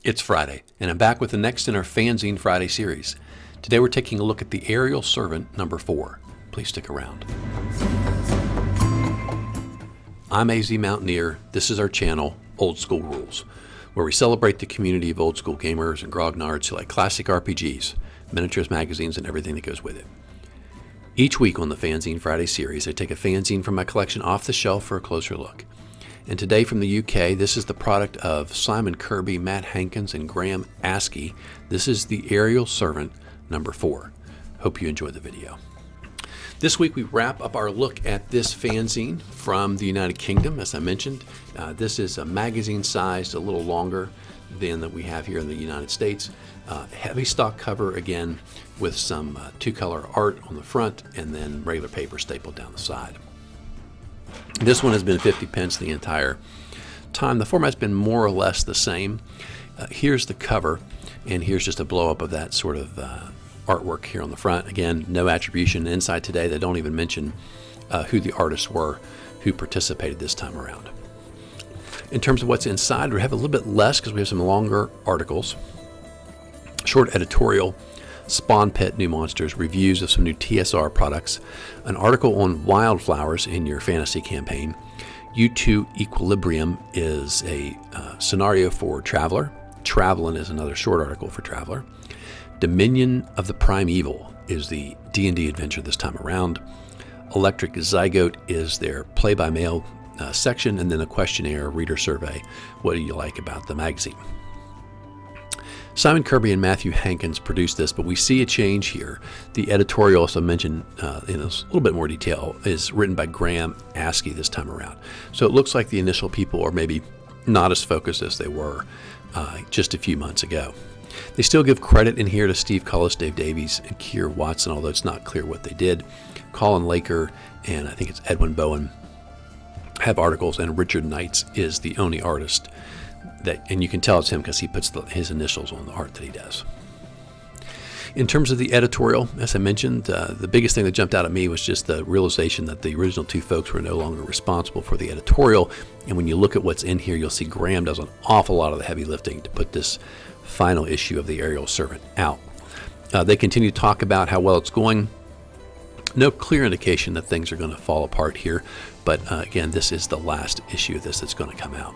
It's Friday, and I'm back with the next in our Fanzine Friday series. Today we're taking a look at the Aerial Servant number 4. Please stick around. I'm AZ Mountaineer. This is our channel, Old School Rules, where we celebrate the community of old school gamers and grognards who like classic RPGs, miniatures, magazines, and everything that goes with it. Each week on the Fanzine Friday series, I take a fanzine from my collection off the shelf for a closer look. And today from the UK, this is the product of Simon Kirby, Matt Hankins, and Graham Askey. This is the Aerial Servant number 4. Hope you enjoy the video. This week we wrap up our look at this fanzine from the United Kingdom. As I mentioned, this is a magazine sized, a little longer than that we have here in the United States. Heavy stock cover again with some two-color art on the front and then regular paper stapled down the side. This one has been 50 pence the entire time. The format's been more or less the same. Here's the cover, and here's just a blow-up of that sort of artwork here on the front. Again, no attribution inside today. They don't even mention who the artists were who participated this time around. In terms of what's inside, we have a little bit less because we have some longer articles, short editorial, Spawn Pit new monsters, reviews of some new TSR products, an article on wildflowers in your fantasy campaign. U2 Equilibrium is a scenario for Traveler. Travelin' is another short article for Traveler. Dominion of the Primeval is the D&D adventure this time around. Electric Zygote is their play-by-mail section, and then a questionnaire reader survey. What do you like about the magazine? Simon Kirby and Matthew Hankins produced this, but we see a change here. The editorial, as I mentioned in a little bit more detail, is written by Graham Askey this time around. So it looks like the initial people are maybe not as focused as they were just a few months ago. They still give credit in here to Steve Cullis, Dave Davies, and Keir Watson, although it's not clear what they did. Collin Laker and I think it's Edwin Bowen have articles, and Richard Knights is the only artist. And you can tell it's him because he puts his initials on the art that he does. In terms of the editorial, as I mentioned, the biggest thing that jumped out at me was just the realization that the original two folks were no longer responsible for the editorial. And when you look at what's in here, you'll see Graham does an awful lot of the heavy lifting to put this final issue of the Aerial Servant out. They continue to talk about how well it's going. No clear indication that things are going to fall apart here. But again, this is the last issue of this that's going to come out.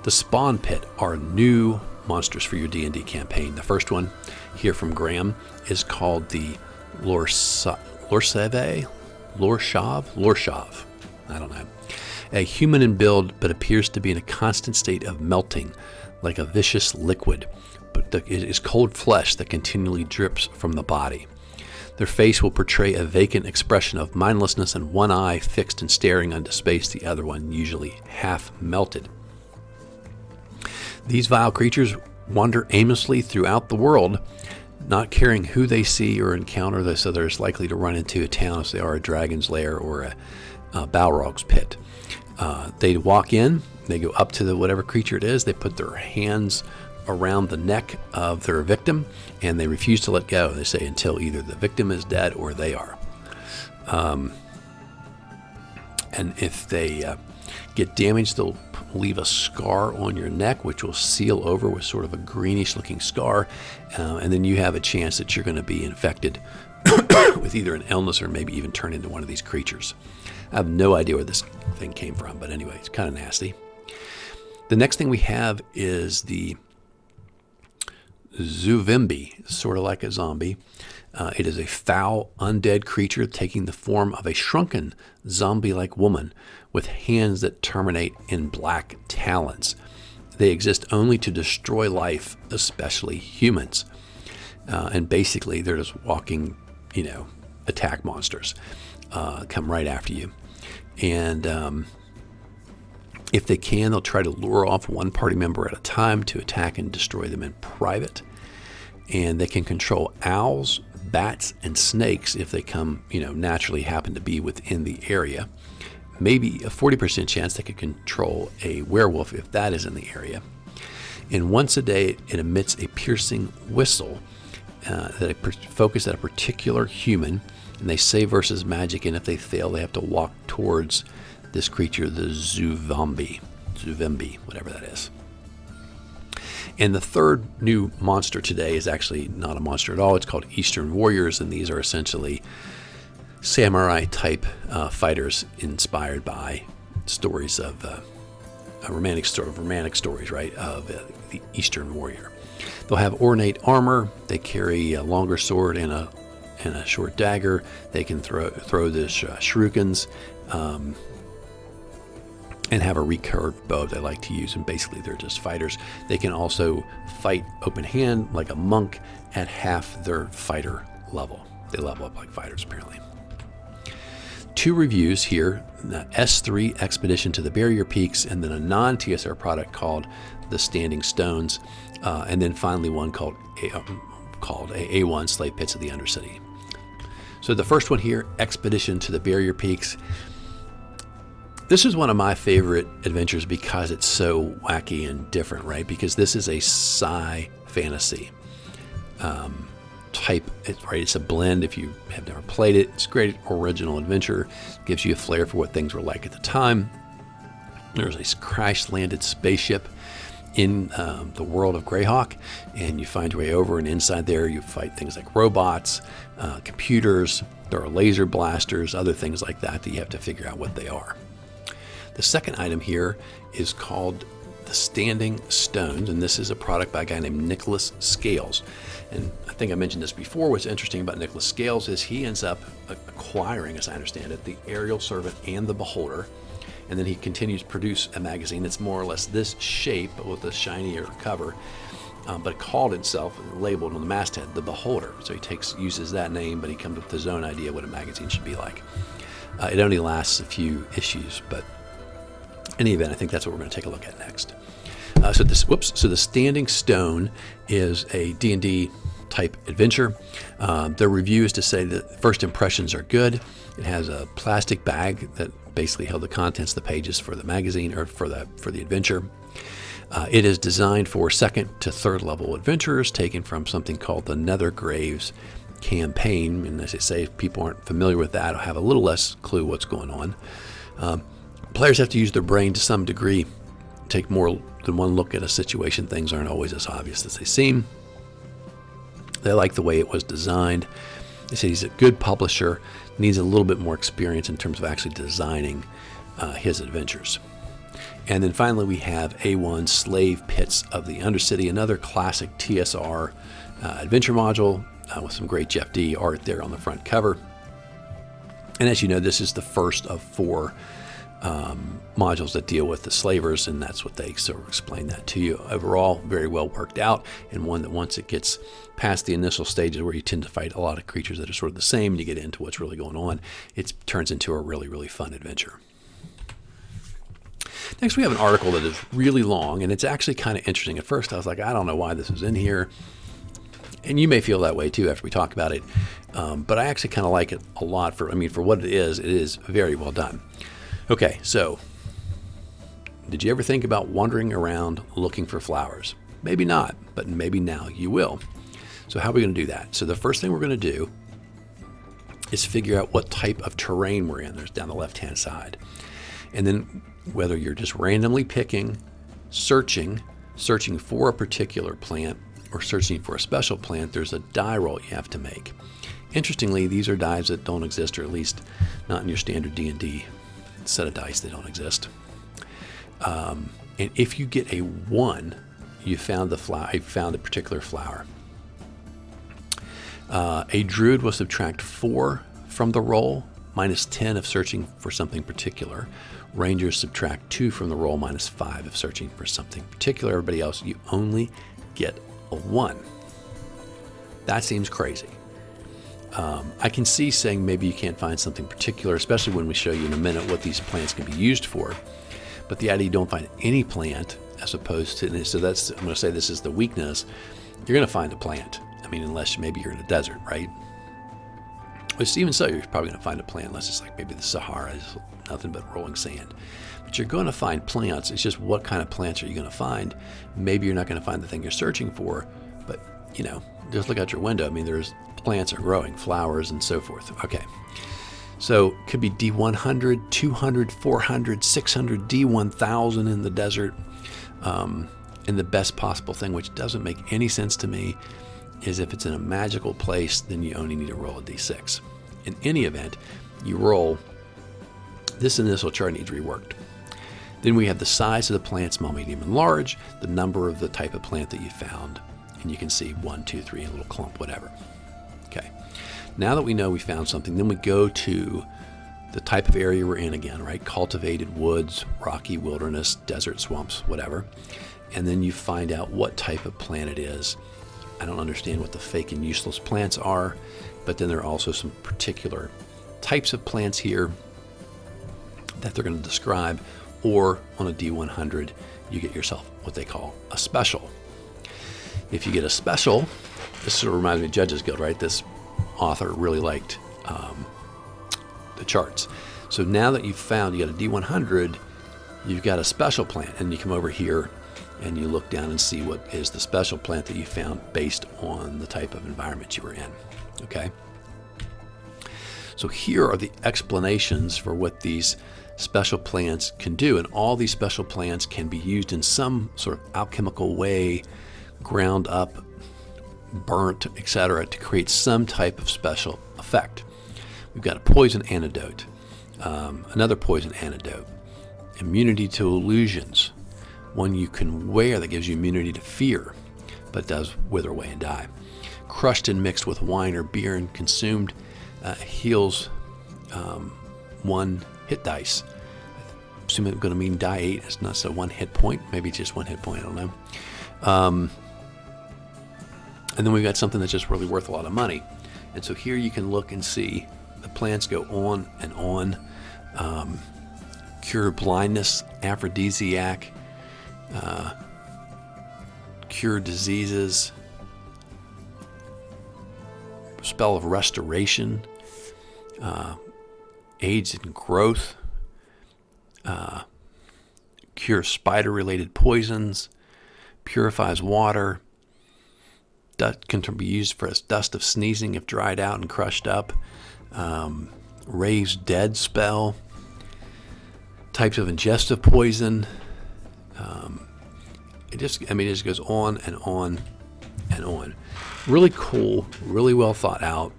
The Spawn Pit are new monsters for your D&D campaign. The first one here from Graham is called the Lorshav. I don't know. A human in build, but appears to be in a constant state of melting, like a vicious liquid. But it is cold flesh that continually drips from the body. Their face will portray a vacant expression of mindlessness and one eye fixed and staring into space, the other one usually half melted. These vile creatures wander aimlessly throughout the world, not caring who they see or encounter, so they're as likely to run into a town as they are a dragon's lair or a Balrog's pit. They walk in, they go up to whatever creature it is, they put their hands around the neck of their victim, and they refuse to let go. They say until either the victim is dead or they are. And if they get damaged, they'll leave a scar on your neck, which will seal over with sort of a greenish looking scar, and then you have a chance that you're going to be infected with either an illness or maybe even turn into one of these creatures. I have no idea where this thing came from, but anyway, it's kind of nasty. The next thing we have is the Zuvimbi, sort of like a zombie. It is a foul, undead creature taking the form of a shrunken, zombie-like woman with hands that terminate in black talons. They exist only to destroy life, especially humans. And basically, they're just walking, attack monsters. Come right after you. And if they can, they'll try to lure off one party member at a time to attack and destroy them in private. And they can control owls, bats, and snakes if they come, naturally happen to be within the area. Maybe a 40% chance they could control a werewolf if that is in the area. And once a day, it emits a piercing whistle that focus at a particular human, and they say versus magic, and if they fail, they have to walk towards this creature, the Zuvimbi, whatever that is. And the third new monster today is actually not a monster at all. It's called Eastern Warriors, and these are essentially samurai type fighters inspired by stories of romantic stories, right, of the Eastern Warrior. They'll have ornate armor. They carry a longer sword and a short dagger. They can throw the shurikens, and have a recurved bow they like to use. And basically, they're just fighters. They can also fight open hand like a monk at half their fighter level. They level up like fighters, apparently. 2 reviews here, the S3 Expedition to the Barrier Peaks, and then a non-TSR product called The Standing Stones, and then finally one called A1 Slave Pits of the Undercity. So the first one here, Expedition to the Barrier Peaks. This is one of my favorite adventures because it's so wacky and different, right? Because this is a sci fantasy type, right? It's a blend. If you have never played it, it's a great original adventure. It gives you a flair for what things were like at the time. There's a crash-landed spaceship in the world of Greyhawk, and you find your way over, and inside there you fight things like robots, computers, there are laser blasters, other things like that you have to figure out what they are. The second item here is called The Standing Stones, and this is a product by a guy named Nicholas Scales. And I think I mentioned this before. What's interesting about Nicholas Scales is he ends up acquiring, as I understand it, the Aerial Servant and the Beholder, and then he continues to produce a magazine that's more or less this shape but with a shinier cover, but called itself, labeled on the masthead, the Beholder. So he uses that name, but he comes up with his own idea what a magazine should be like. It only lasts a few issues, but in any event, I think that's what we're going to take a look at next. So the Standing Stone is a D&D type adventure. The review is to say that first impressions are good. It has a plastic bag that basically held the contents of the pages for the magazine or for the adventure. It is designed for 2nd to 3rd level adventurers, taken from something called the Nethergraves campaign. And as I say, if people aren't familiar with that, or have a little less clue what's going on. Players have to use their brain to some degree, take more than one look at a situation. Things aren't always as obvious as they seem. They like the way it was designed. They say he's a good publisher, needs a little bit more experience in terms of actually designing his adventures. And then finally we have A1 Slave Pits of the Undercity, another classic TSR adventure module with some great Jeff D art there on the front cover. And as you know, this is the first of 4 modules that deal with the slavers, and that's what they sort of explain that to you. Overall, very well worked out, and one that once it gets past the initial stages where you tend to fight a lot of creatures that are sort of the same, and you get into what's really going on, it turns into a really, really fun adventure. Next, we have an article that is really long, and it's actually kind of interesting. At first, I was like, I don't know why this is in here, and you may feel that way too after we talk about it, but I actually kind of like it a lot for what it is very well done. Okay, so did you ever think about wandering around looking for flowers? Maybe not, but maybe now you will. So how are we going to do that? So the first thing we're going to do is figure out what type of terrain we're in. There's down the left-hand side. And then whether you're just randomly picking, searching for a particular plant, or searching for a special plant, there's a die roll you have to make. Interestingly, these are dies that don't exist, or at least not in your standard D&D set of dice. They don't exist. And if you get a 1, you found a particular flower. A druid will subtract 4 from the roll, minus 10 if searching for something particular. Rangers subtract 2 from the roll, minus 5 if searching for something particular. Everybody else, you only get a 1. That seems crazy. I can see saying maybe you can't find something particular, especially when we show you in a minute what these plants can be used for. But the idea you don't find any plant, as opposed to, so that's, I'm going to say this is the weakness, you're going to find a plant. Unless maybe you're in a desert, right? But even so, you're probably going to find a plant, unless it's like maybe the Sahara is nothing but rolling sand. But you're going to find plants. It's just what kind of plants are you going to find? Maybe you're not going to find the thing you're searching for, but just look out your window. There's plants are growing, flowers and so forth. Okay, so it could be D100, 200, 400, 600, D1000 in the desert. And the best possible thing, which doesn't make any sense to me, is if it's in a magical place, then you only need to roll a d6. In any event, you roll. This initial chart needs reworked. Then we have the size of the plant, small, medium, and large, the number of the type of plant that you found, and you can see 1, 2, 3, a little clump, whatever. Okay. Now that we know we found something, then we go to the type of area we're in again, right? Cultivated woods, rocky wilderness, desert, swamps, whatever. And then you find out what type of plant it is. I don't understand what the fake and useless plants are, but then there are also some particular types of plants here that they're going to describe, or on a D100, you get yourself what they call a special. If you get a special, this sort of reminds me of Judges Guild, right? This author really liked the charts. So now that you've found you got a D100, you've got a special plant, and you come over here and you look down and see what is the special plant that you found based on the type of environment you were in, okay? So here are the explanations for what these special plants can do, and all these special plants can be used in some sort of alchemical way, ground up, burnt, etc., to create some type of special effect. We've got a poison antidote, another poison antidote, immunity to illusions, one you can wear that gives you immunity to fear, but does wither away and die. Crushed and mixed with wine or beer and consumed, heals 1 hit dice. I assume it's going to mean die 8. It's not so 1 hit point. Maybe just 1 hit point. I don't know. And then we've got something that's just really worth a lot of money. And so here you can look and see the plants go on and on. Cure blindness, aphrodisiac, cure diseases, spell of restoration, aids in growth, cure spider-related poisons, purifies water, can be used for as dust of sneezing if dried out and crushed up, raise dead spell, types of ingestive poison. It just goes on and on and on. Really cool, really well thought out.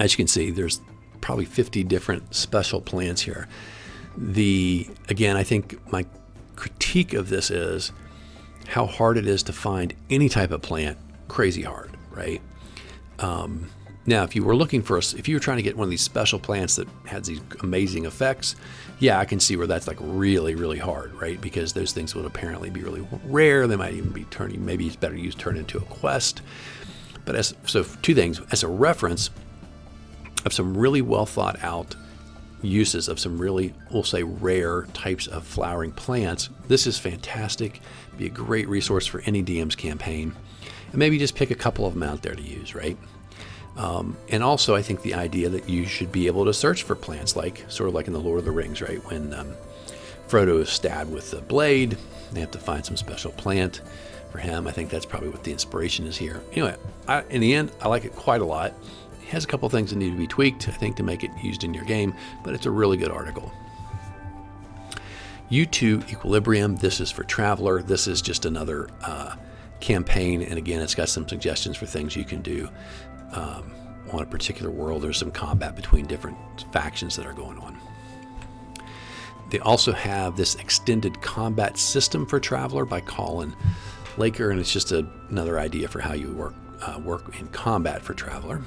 As you can see, there's probably 50 different special plants here. Again, I think my critique of this is how hard it is to find any type of plant. Crazy hard, right? Now, if you were looking for if you were trying to get one of these special plants that has these amazing effects, yeah, I can see where that's like really, really hard, right? Because those things would apparently be really rare. They might even be maybe it's better used turn into a quest. But so 2 things. As a reference of some really well thought out uses of some really, we'll say, rare types of flowering plants, this is fantastic. Be a great resource for any DM's campaign. And maybe just pick a couple of them out there to use, right? And also, I think the idea that you should be able to search for plants, sort of like in the Lord of the Rings, right? When Frodo is stabbed with the blade, they have to find some special plant for him. I think that's probably what the inspiration is here. Anyway, in the end, I like it quite a lot. It has a couple things that need to be tweaked, I think, to make it used in your game, but it's a really good article. U2 Equilibrium, this is for Traveler. This is just another campaign, and again, it's got some suggestions for things you can do on a particular world. There's some combat between different factions that are going on. They also have this extended combat system for Traveler by Collin Laker, and it's just another idea for how you work in combat for Traveler.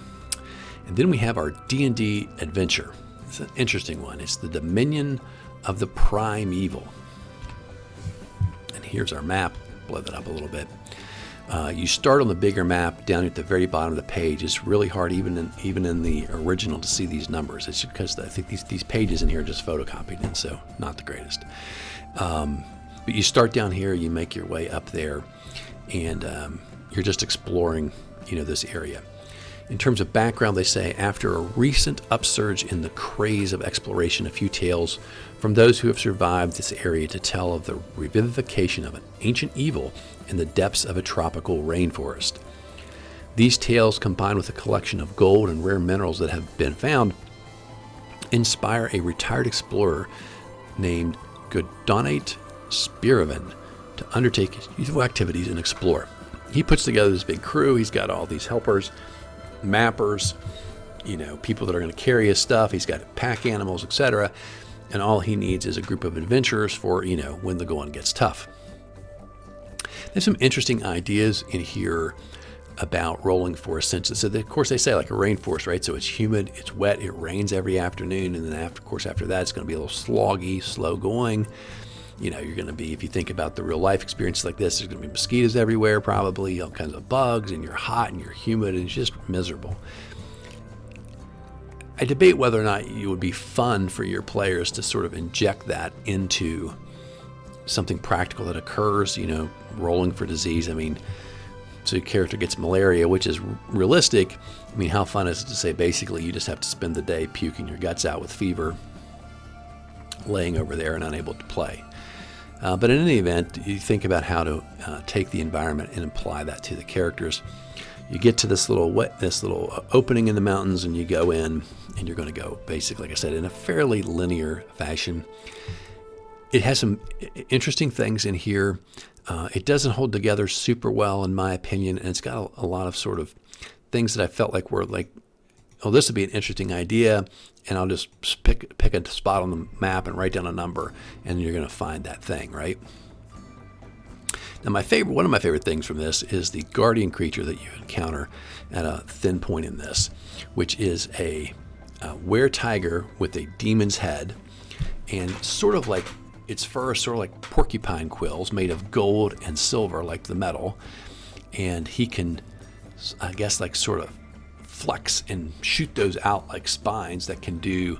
And then we have our D&D adventure. It's an interesting one. It's the Dominion of the Primeval. And here's our map. Blow that up a little bit. You start on the bigger map down at the very bottom of the page. It's really hard, even in the original, to see these numbers. It's because I think these pages in here are just photocopied, and so not the greatest. But you start down here, you make your way up there, and you're just exploring, this area. In terms of background, they say, after a recent upsurge in the craze of exploration, a few tales from those who have survived this area to tell of the revivification of an ancient evil in the depths of a tropical rainforest. These tales, combined with a collection of gold and rare minerals that have been found, inspire a retired explorer named Godonate Spiravan to undertake useful activities and explore. He puts together this big crew. He's got all these helpers, mappers, people that are going to carry his stuff. He's got pack animals, etc. And all he needs is a group of adventurers for, when the going gets tough. There's some interesting ideas in here about rolling for ascension. So, of course, they say like a rainforest, right? So it's humid, it's wet, it rains every afternoon. And then, after that, it's going to be a little sloggy, slow going. You're going to be, if you think about the real life experiences like this, there's going to be mosquitoes everywhere, probably all kinds of bugs, and you're hot and you're humid, and it's just miserable. I debate whether or not it would be fun for your players to sort of inject that into something practical that occurs, rolling for disease. So your character gets malaria, which is realistic. How fun is it to say basically you just have to spend the day puking your guts out with fever, laying over there and unable to play. But in any event, you think about how to take the environment and apply that to the characters. You get to this little opening in the mountains, and you go in, and you're going to go basically, like I said, in a fairly linear fashion. It has some interesting things in here. It doesn't hold together super well, in my opinion, and it's got a lot of sort of things that I felt like were like, oh, this would be an interesting idea, and I'll just pick a spot on the map and write down a number, and you're going to find that thing, right? Now, one of my favorite things from this is the guardian creature that you encounter at a thin point in this, which is a were-tiger with a demon's head, and sort of like its fur is sort of like porcupine quills made of gold and silver, like the metal, and he can, I guess, like sort of flex and shoot those out like spines that can do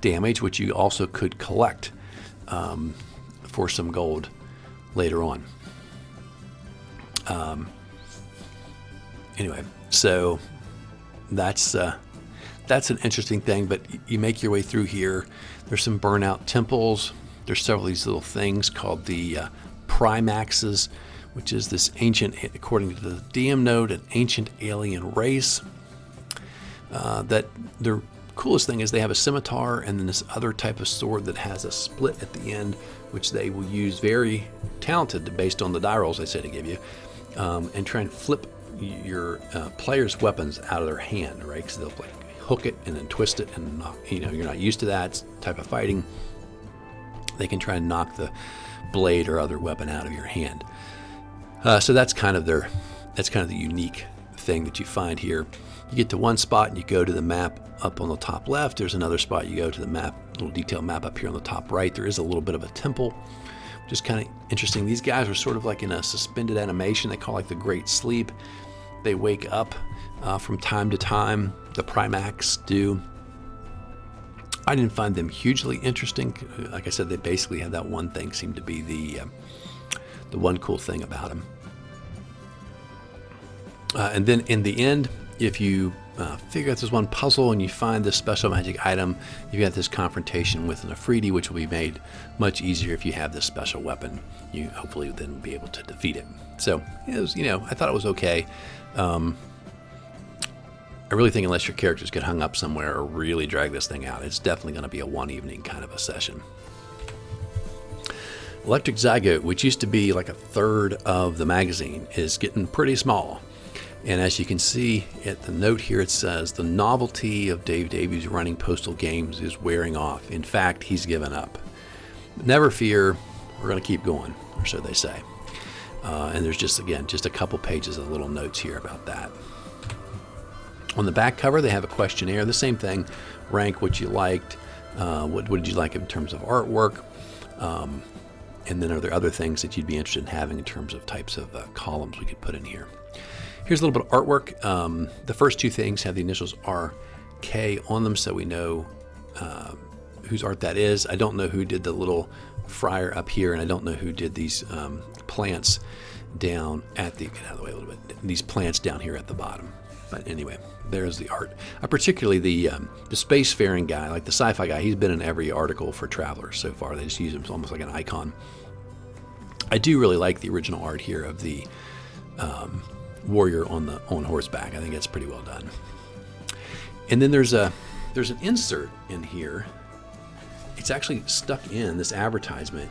damage, which you also could collect for some gold later on. Anyway, so that's an interesting thing, but you make your way through here. There's some burnout temples. There's several of these little things called the Primaxes, which is this ancient, according to the DM note, an ancient alien race. That the coolest thing is they have a scimitar and then this other type of sword that has a split at the end, which they will use, very talented based on the die rolls they say to give you, and try and flip your players' weapons out of their hand, right? Because they'll like hook it and then twist it, and knock, you're not used to that type of fighting. They can try and knock the blade or other weapon out of your hand. So that's kind of the unique thing that you find here. You get to one spot and you go to the map up on the top left. There's another spot you go to the map, little detailed map up here on the top right. There is a little bit of a temple, which is kind of interesting. These guys are sort of like in a suspended animation they call like the Great Sleep. They wake up from time to time. The Primax do. I didn't find them hugely interesting. Like I said, they basically have that one thing seemed to be the one cool thing about them. And then in the end, if you figure out this one puzzle and you find this special magic item, you've got this confrontation with an Afridi, which will be made much easier if you have this special weapon. You hopefully then be able to defeat it. So it was, I thought it was okay. I really think unless your characters get hung up somewhere or really drag this thing out, it's definitely going to be a one evening kind of a session. Electric Zygote, which used to be like a third of the magazine, is getting pretty small. And as you can see at the note here, it says the novelty of Dave Davies running Postal games is wearing off. In fact, he's given up. Never fear, we're going to keep going, or so they say. And there's just a couple pages of little notes here about that. On the back cover, they have a questionnaire, the same thing. Rank what you liked, what did you like in terms of artwork, and then are there other things that you'd be interested in having in terms of types of columns we could put in here. Here's a little bit of artwork. The first two things have the initials RK on them, so we know whose art that is. I don't know who did the little friar up here, and I don't know who did these plants down at the, get out of the way a little bit, these plants down here at the bottom. But anyway, there's the art. Particularly the spacefaring guy, like the sci-fi guy, he's been in every article for Travelers so far. They just use him almost like an icon. I do really like the original art here of the warrior on horseback. I think that's pretty well done. And then there's an insert in here. It's actually stuck in this advertisement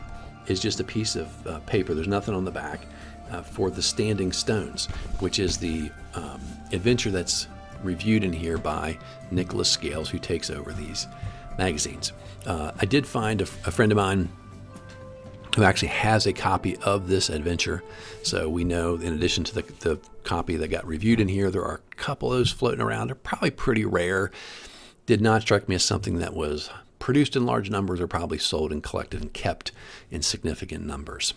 is just a piece of paper. There's nothing on the back for the Standing Stones, which is the adventure that's reviewed in here by Nicholas Scales, who takes over these magazines. I did find a friend of mine who actually has a copy of this adventure. So we know, in addition to the copy that got reviewed in here, there are a couple of those floating around. They're probably pretty rare. Did not strike me as something that was produced in large numbers or probably sold and collected and kept in significant numbers.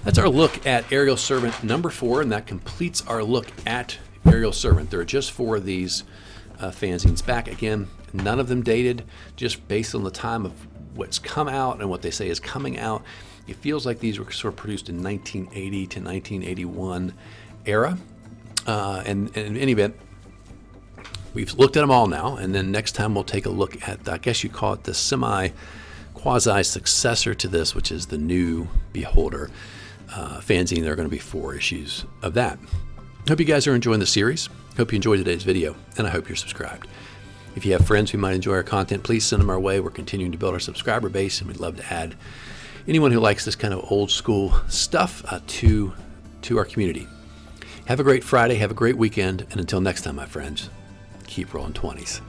That's our look at Aerial Servant number 4, and that completes our look at Aerial Servant. There are just 4 of these fanzines back. Again, none of them dated, just based on the time of what's come out and what they say is coming out. It feels like these were sort of produced in 1980 to 1981 era. And in any event, we've looked at them all now, and then next time we'll take a look at, I guess you call it the semi-quasi successor to this, which is the new Beholder fanzine. There are going to be 4 issues of that. Hope you guys are enjoying the series. Hope you enjoyed today's video, and I hope you're subscribed. If you have friends who might enjoy our content, please send them our way. We're continuing to build our subscriber base, and we'd love to add anyone who likes this kind of old school stuff to our community. Have a great Friday. Have a great weekend. And until next time, my friends, keep rolling 20s.